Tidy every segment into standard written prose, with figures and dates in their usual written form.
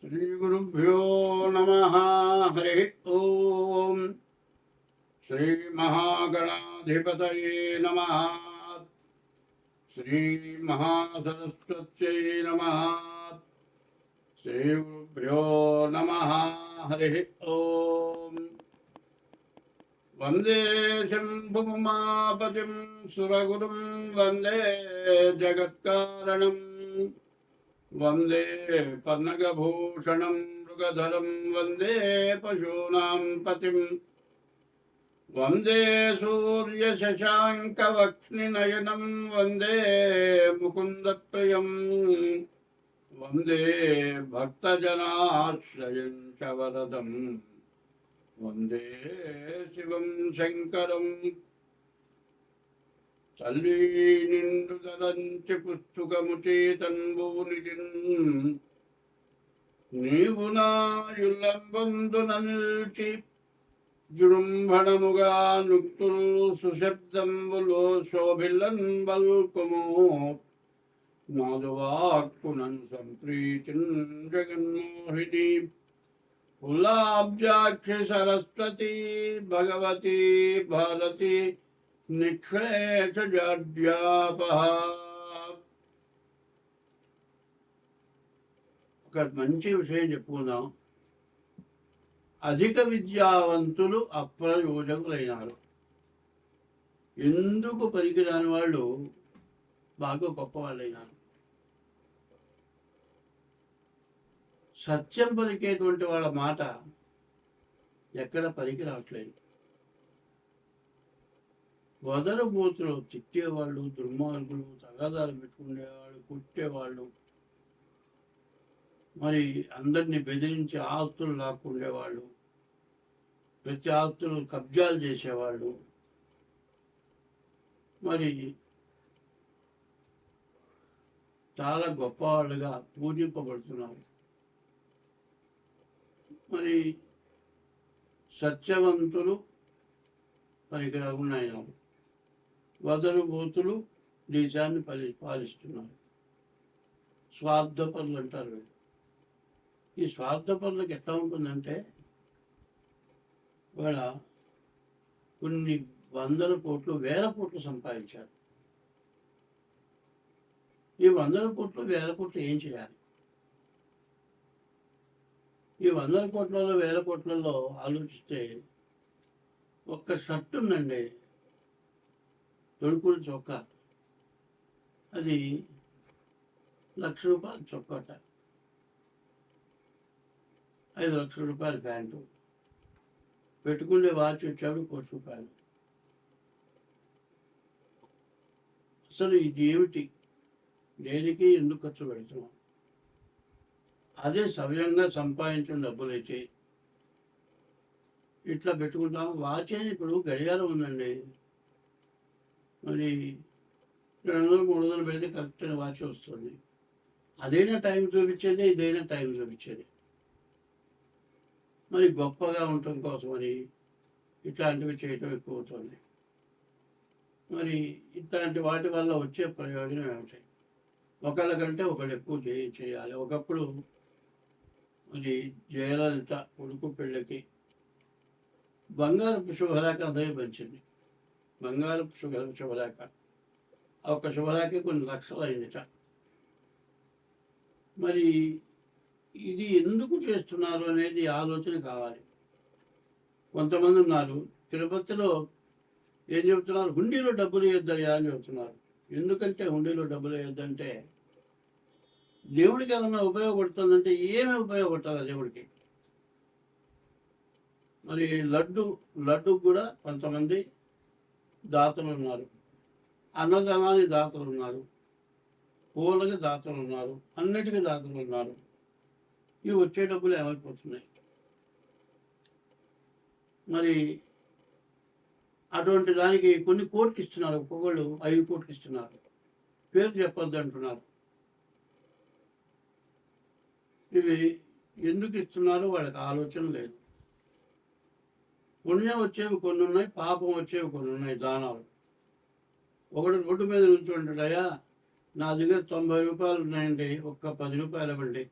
श्रीगुरुभ्यो नमः। हरि ओम। श्रीमहागणाधिपतये नमः। श्रीमहासरस्वत्यै नमः। श्रीगुरुभ्यो नमः। हरि ओम। वंदे शंभुमापतिं सुरगुरुं वंदे जगत्कारणम् वंदे पन्नगभूषणं मृगधरं वंदे पशूनां पतिं वंदे सूर्यशशाङ्कवक्ष्निनयनं वंदे मुकुन्दप्रियं वंदे भक्तजनाश्रयं च वरदं वंदे शिवं शङ्करं తల్లి నిండు తలంచి పుస్తుకముచి తన్బూనిటిన్ నీవు నాయుల్లంబందున నిల్చి జృంభణముగా నుక్తులు సుశబ్దంబులో శోభిల్లన్ బల్కుము నాదువాక్కునన్ సంప్రీతిన్ జగన్మోహిని కులాబ్జాక్షి సరస్వతి భగవతి భారతి నిక్షేషజాడ్యాపహ. ఒక మంచి విషయం చెప్పుకుందాం. అధిక విద్యావంతులు అప్రయోజకులైనారు. ఎందుకు పనికిరాని వాళ్ళు బాగా గొప్పవాళ్ళైనారు. సత్యం పలికేటువంటి వాళ్ళ మాట ఎక్కడ పనికి రావట్లేదు. వదరబోతులు తిట్టేవాళ్ళు, దుర్మార్గులు, తగాదాలు పెట్టుకునేవాళ్ళు, కుట్టేవాళ్ళు, మరి అందరినీ బెదిరించి ఆస్తులు లాక్కుండేవాళ్ళు, ప్రతి ఆస్తులు కబ్జాలు చేసేవాళ్ళు, మరి చాలా గొప్పవాళ్ళుగా పూజింపబడుతున్నారు. మరి సత్యవంతులు పనికిరాకుండా అయినారు. వదరుబోతులు దేశాన్ని పాలిస్తున్నారు. స్వార్థపరులు అంటారు. ఈ స్వార్థపరులకు ఎట్లా ఉంటుందంటే వాళ్ళ కొన్ని వందల కోట్లు, వేల కోట్లు సంపాదించారు. ఈ వందల కోట్లు, వేల కోట్లు ఏం చేయాలి? ఈ వందల కోట్లలో, వేల కోట్లలో ఆలోచిస్తే ఒక్క షర్ట్ ఉందండి, తొడుకులు చొక్కా, అది ₹1,00,000 చొక్కాట, 5 లక్షల రూపాయల ప్యాంటు, పెట్టుకునే వాచ్ వచ్చాడు ₹1,00,000. అసలు ఇది ఏమిటి? దేనికి ఎందుకు ఖర్చు పెడుతున్నాం? అదే సవ్యంగా సంపాదించిన డబ్బులైతే ఇట్లా పెట్టుకుంటాం. వాచ్ అని ఇప్పుడు గడియారం ఉందండి, మరి 200-300 పెడితే కరెక్ట్ వాచ్ వస్తుంది. అదైనా టైం చూపించేది, ఇదైనా టైం చూపించేది. మరి గొప్పగా ఉండటం కోసమని ఇట్లాంటివి చేయటం ఎక్కువ అవుతుంది. మరి ఇట్లాంటి వాటి వల్ల వచ్చే ప్రయోజనం ఏమిటి? ఒకళ్ళకంటే ఒకళ్ళు ఎక్కువ చేయాలి. ఒకప్పుడు మరి జయలలిత కొడుకు పెళ్ళికి బంగారపు శుభలేఖ అందరికీ పంచింది. బంగారపు శుభలేఖ, ఒక శుభలేఖ కొన్ని లక్షలు అయిందిట. మరి ఇది ఎందుకు చేస్తున్నారు అనేది ఆలోచన కావాలి. కొంతమంది ఉన్నారు తిరుపతిలో ఏం చెబుతున్నారు, హుండీలో డబ్బులు వేయొద్దయ్యా అని చెబుతున్నారు. ఎందుకంటే హుండీలో డబ్బులు వేయొద్దంటే దేవుడికి ఏమన్నా ఉపయోగపడుతుందంటే ఏమి ఉపయోగపడాలి దేవుడికి? మరి లడ్డు కూడా కొంతమంది దాతలు ఉన్నారు, అన్నదానానికి దాతలు ఉన్నారు, పూలకి దాతలు ఉన్నారు, అన్నిటికీ దాతలు ఉన్నారు. ఇవి వచ్చే డబ్బులు ఏమైపోతున్నాయి? మరి అటువంటి దానికి కొన్ని కోట్లు ఇస్తున్నారు. ఒక్కొక్కళ్ళు 5 కోట్లు ఇస్తున్నారు. పేరు చెప్పొద్దు అంటున్నారు. ఇవి ఎందుకు ఇస్తున్నారో వాళ్ళకి ఆలోచన లేదు. పుణ్యం వచ్చేవి కొన్ని ఉన్నాయి, పాపం వచ్చేవి కొన్ని ఉన్నాయి. దానాలు ఒకడు రోడ్డు మీద నుంచి ఉంటాడయ్యా, నా దగ్గర 90 రూపాయలు ఉన్నాయండి, ఒక్క 10 రూపాయలు ఇవ్వండి,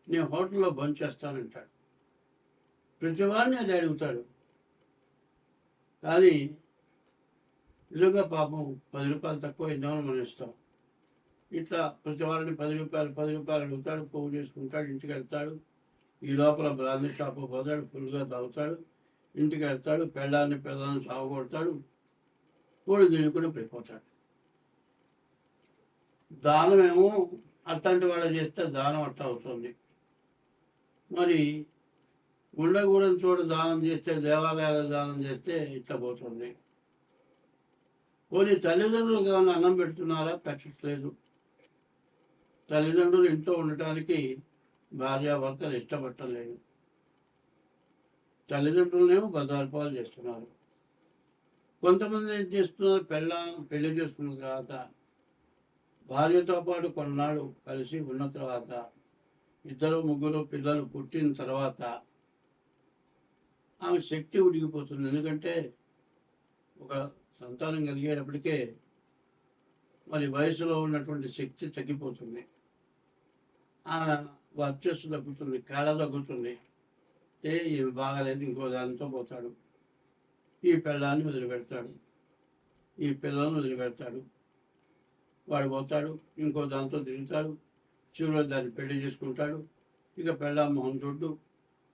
నేను హోటల్లో భోంచేస్తానంటాడు. ప్రతివాడిని అది అడుగుతాడు. కానీ నిజంగా పాపం 10 రూపాయలు తక్కువ ఇద్దామని మనం ఇస్తాం. ఇట్లా ప్రతి వాళ్ళని 10 రూపాయలు అడుగుతాడు, పోగు చేసుకుంటాడు, ఇంటికి వెళ్తాడు. ఈ లోపల బ్రాందీ షాపు పోతాడు, ఫుల్గా తాగుతాడు, ఇంటికి వెళ్తాడు, పెళ్ళాన్ని సాగుకొడతాడు, కోడి తినుకుని పడిపోతాడు. దానం ఏమో అట్లాంటి వాడు చేస్తే దానం అట్లా అవుతుంది. మరి ఉండకూడని చోట దానం చేస్తే, దేవాలయాల దానం చేస్తే ఇట్లా పోతుంది. పోనీ తల్లిదండ్రులకు ఏమైనా అన్నం పెడుతున్నారా? పెట్టట్లేదు. తల్లిదండ్రులు ఇంట్లో ఉండటానికి భార్యాభర్తలు ఇష్టపట్టలేదు. తల్లిదండ్రులనేమో బదార్పాలు చేస్తున్నారు. కొంతమంది ఏం చేస్తున్నారు, పెళ్లి చేసుకున్న తర్వాత భార్యతో పాటు కొన్నాళ్ళు కలిసి ఉన్న తర్వాత 2, 3 పిల్లలు పుట్టిన తర్వాత ఆమె శక్తి ఉడిగిపోతుంది. ఎందుకంటే ఒక సంతానం కలిగేటప్పటికే మరి వయసులో ఉన్నటువంటి శక్తి తగ్గిపోతుంది. ఆమె వర్చస్సు తగ్గుతుంది, కళ తగ్గుతుంది. ఇవి బాగాలేదు, ఇంకో దానితో పోతాడు. ఈ పిల్లాన్ని వదిలిపెడతాడు, ఈ పిల్లలను వదిలిపెడతాడు. వాడు పోతాడు, ఇంకో దాంతో తిరుగుతాడు. చివరిలో దాన్ని పెళ్లి చేసుకుంటాడు. ఇక పిల్ల మొహం చూడ్డు,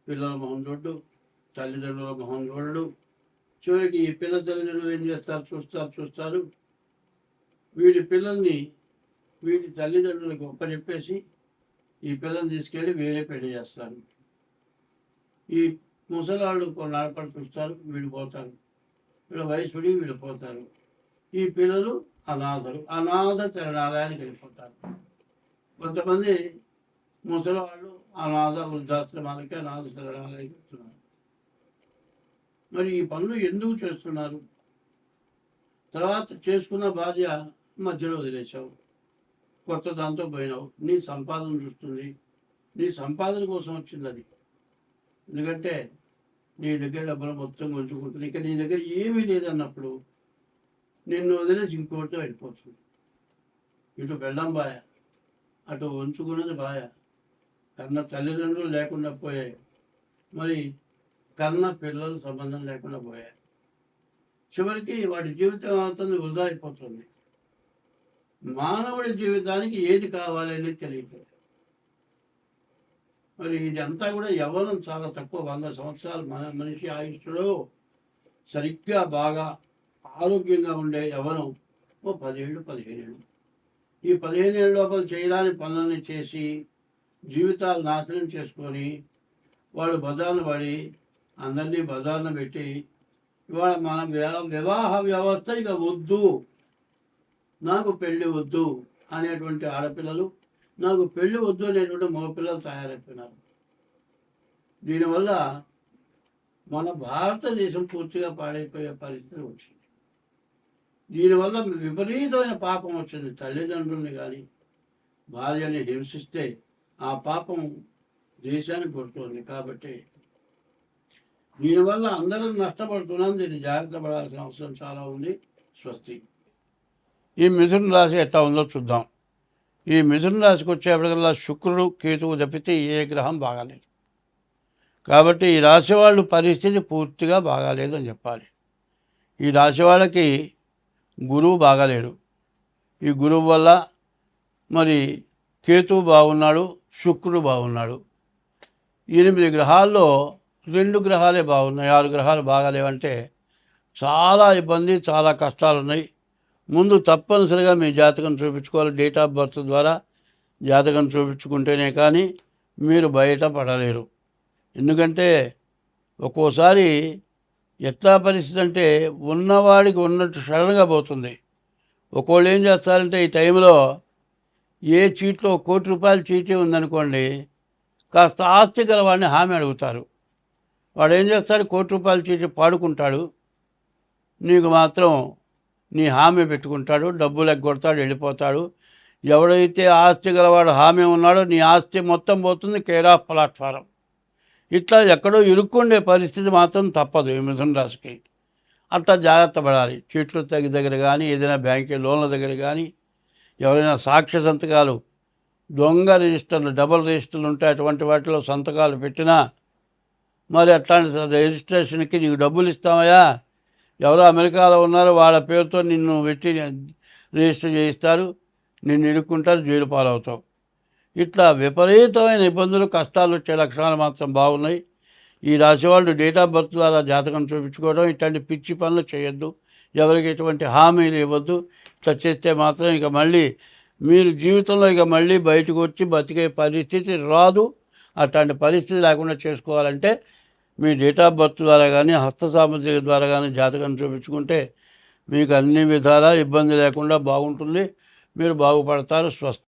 పిల్లల మొహం చూడ్డు, తల్లిదండ్రుల మొహం చూడడు. చివరికి ఈ పిల్ల తల్లిదండ్రులు ఏం చేస్తారు, చూస్తారు. వీడి పిల్లల్ని వీడి తల్లిదండ్రులకు ఒప్పచెప్పేసి ఈ పిల్లల్ని తీసుకెళ్ళి వేరే పెళ్లి చేస్తారు. ఈ ముసలాళ్ళు కొన్నాళ్ళ పాటు చూస్తారు, వీడు పోతారు. వీళ్ళ వయసుడి వీళ్ళు పోతారు. ఈ పిల్లలు అనాథ శరణాలయానికి వెళ్ళిపోతారు. కొంతమంది ముసలివాళ్ళు అనాథ వృద్ధాశ్రమాలకి, అనాథ శరణాలయానికి వెళ్తున్నారు. మరి ఈ పనులు ఎందుకు చేస్తున్నారు? తర్వాత చేసుకున్న భార్య మధ్యలో వదిలేసావు, కొత్త దాంతో పోయినావు. నీ సంపాదన చూస్తుంది, నీ సంపాదన కోసం వచ్చింది అది. ఎందుకంటే నీ దగ్గర డబ్బులు మొత్తం ఉంచుకుంటుంది. ఇక నీ దగ్గర ఏమీ లేదన్నప్పుడు నిన్ను వదిలేసి ఇంకోటితో వెళ్ళిపోతుంది. ఇటు వెళ్ళం బాయ, అటు ఉంచుకున్నది బాయ. కన్న తల్లిదండ్రులు లేకుండా పోయాయి, మరి కన్న పిల్లలు సంబంధం లేకుండా పోయాయి. చివరికి వాడి జీవితం అవుతుంది, వృధా అయిపోతుంది. మానవుడి జీవితానికి ఏది కావాలి అనేది తెలియదు. మరి ఇదంతా కూడా యవ్వనం చాలా తక్కువ. 100 సంవత్సరాలు మనిషి ఆయుష్లో సరిగ్గా బాగా ఆరోగ్యంగా ఉండే యవ్వనం 10 ఏళ్ళు, 15 ఏళ్ళు. ఈ 15 ఏళ్ళ లోపల చేయరాని పనులని చేసి జీవితాలు నాశనం చేసుకొని వాడు బజార్ను పడి అందరినీ బజార్ను పెట్టి ఇవాళ మన వివాహ వ్యవస్థ ఇక వద్దు, నాకు పెళ్ళి వద్దు అనేటువంటి ఆడపిల్లలు, నాకు పెళ్ళి వద్దు అనేటువంటి మగపిల్లలు తయారైపోయినారు. దీనివల్ల మన భారతదేశం పూర్తిగా పాడైపోయే పరిస్థితి వచ్చింది. దీనివల్ల విపరీతమైన పాపం వచ్చింది. తల్లిదండ్రుల్ని కానీ భార్యని హింసిస్తే ఆ పాపం దేశానికి కొడుతుంది. కాబట్టి దీనివల్ల అందరం నష్టపడుతున్నాం. దీన్ని జాగ్రత్త పడాల్సిన అవసరం చాలా ఉంది. స్వస్తి. ఈ మిథున రాశి ఎట్లా ఉందో చూద్దాం. ఈ మిథున రాశికి వచ్చేప్పటికల్లా శుక్రుడు, కేతువు తప్పితే ఏ గ్రహం బాగాలేదు. కాబట్టి ఈ రాశి వాళ్ళు పరిస్థితి పూర్తిగా బాగాలేదు అని చెప్పాలి. ఈ రాశి వాళ్ళకి గురువు బాగాలేడు. ఈ గురువు వల్ల మరి కేతువు బాగున్నాడు, శుక్రుడు బాగున్నాడు. 8 గ్రహాల్లో 2 గ్రహాలే బాగున్నాయి, 6 గ్రహాలు బాగాలేవంటే చాలా ఇబ్బంది, చాలా కష్టాలు ఉన్నాయి. ముందు తప్పనిసరిగా మీ జాతకం చూపించుకోవాలి. డేట్ ఆఫ్ బర్త్ ద్వారా జాతకం చూపించుకుంటేనే కానీ మీరు బయట పడలేరు. ఎందుకంటే ఒక్కోసారి ఎట్లా పరిస్థితి అంటే ఉన్నవాడికి ఉన్నట్టు సడన్గా పోతుంది. ఒక్కోళ్ళు ఏం చేస్తారంటే ఈ టైంలో ఏ చీట్లో ₹1 కోటి చీటీ ఉందనుకోండి, కాస్త ఆస్తి గలవాడిని హామీ అడుగుతారు. వాడు ఏం చేస్తాడు, ₹1 కోటి చీటీ పాడుకుంటాడు, నీకు మాత్రం నీ హామీ పెట్టుకుంటాడు, డబ్బులు ఎగ్గొడతాడు, వెళ్ళిపోతాడు. ఎవడైతే ఆస్తి గలవాడు హామీ ఉన్నాడో నీ ఆస్తి మొత్తం పోతుంది, కేర్ ఆఫ్ ప్లాట్ఫారం. ఇట్లా ఎక్కడో ఇరుక్కుండే పరిస్థితి మాత్రం తప్పదు ఈ మిథున రాశికి. అట్లా జాగ్రత్త పడాలి. చీట్లు దగ్గర కానీ, ఏదైనా బ్యాంకు లోన్ల దగ్గర కానీ, ఎవరైనా సాక్ష్య సంతకాలు దొంగ రిజిస్టర్లు, డబుల్ రిజిస్టర్లు ఉంటాయి, అటువంటి వాటిలో సంతకాలు పెట్టినా మరి అట్లాంటి రిజిస్ట్రేషన్కి నీకు డబ్బులు ఇస్తామయ్యా, ఎవరో అమెరికాలో ఉన్నారో వాళ్ళ పేరుతో నిన్ను పెట్టి రిజిస్టర్ చేయిస్తారు, నిన్ను ఇరుక్కుంటారు, జైలు పాలవుతావు. ఇట్లా విపరీతమైన ఇబ్బందులు, కష్టాలు వచ్చే లక్షణాలు మాత్రం బాగున్నాయి. ఈ రాశి వాళ్ళు డేట్ ఆఫ్ బర్త్ ద్వారా జాతకం చూపించుకోవడం, ఇట్లాంటి పిచ్చి పనులు చేయొద్దు, ఎవరికి ఎటువంటి హామీలు ఇవ్వద్దు. ఇట్లా చేస్తే మాత్రం ఇక మళ్ళీ మీరు జీవితంలో ఇక మళ్ళీ బయటకు వచ్చి బతికే పరిస్థితి రాదు. అట్లాంటి పరిస్థితి లేకుండా చేసుకోవాలంటే మీ డేట్ ఆఫ్ బర్త్ ద్వారా కానీ, హస్త సాముద్రిక ద్వారా కానీ జాతకం చూపించుకుంటే మీకు అన్ని విధాలా ఇబ్బంది లేకుండా బాగుంటుంది, మీరు బాగుపడతారు. స్వస్థ